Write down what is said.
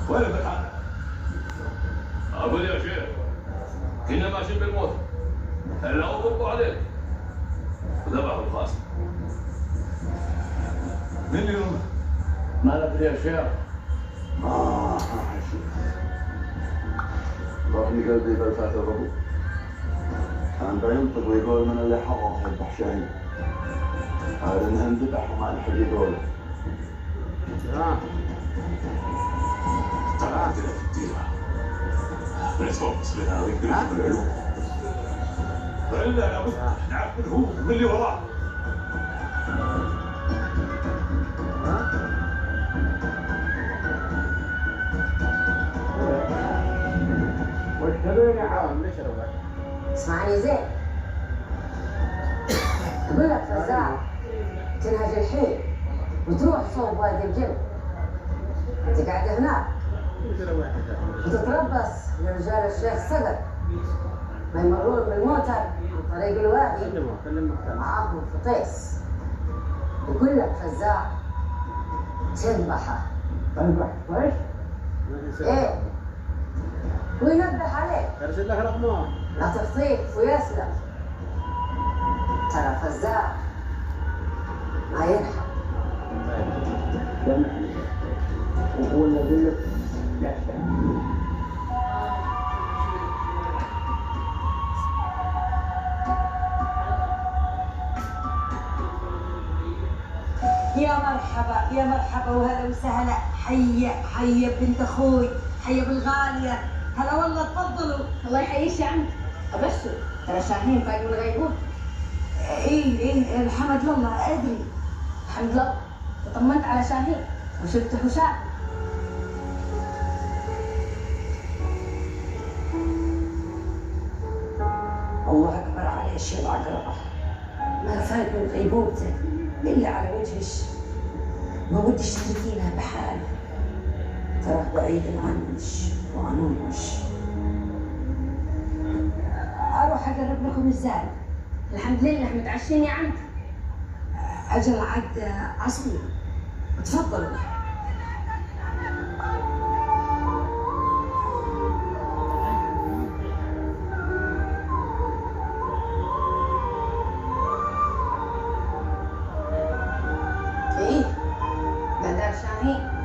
وين الفتحة؟ أقول يا شيخ كنا ماشيين بالموت هلا ضربوا عليك وذبحوا القاسم. من اللي يرمى؟ ما ندري يا شيخ. ضربني قلبي بلفات الربو. كان بينطق ويقول من اللي حرص البحشاين. قال انهم ذبحوا مع الحري دولة. طلعت كده في الديرة بنتفوقس بينها وينقلب العلوم. فإلا لابد نعرف من هو ومن اللي وراه. وش تبين يا حرام؟ ليش روحت؟ اسمعني زين. اقول لك فزاع تنهج الحين وتروح صوب وادي الجن. انت قاعد هناك وتتربص لرجال الشيخ صقر ما يمرون بالموتر عن طريق الوادي معاهم فطيس. يقول لك فزاع تذبحه. تذبح ايش؟ ايه وينبه عليك ارسل لك رقمه. لا تخطيك ويسلم. ترى فزاع ما يرحم. سامحني وهو الذي يحسن. يا مرحبا يا مرحبا وهلا وسهلا. حيا بنت اخوي، حيا بالغاليه. هلا والله تفضلوا. الله يحييك يا عم. ابشر ترى شاهين طايق من الغيبوبه. ايه الحمد لله ادري. الحمد لله طمنت على شاهين وشفت حسام. الله اكبر على الشيء العقربه. ما فات من غيبوبته الا على وجهش. ما ودش تتركينها بحال. تراه بعيد عنش وعنوش. اروح اقرب لكم الزاد. الحمد لله متعشين يا عم. اجل عد عصري. تفضلوا. ايه قدر شاهين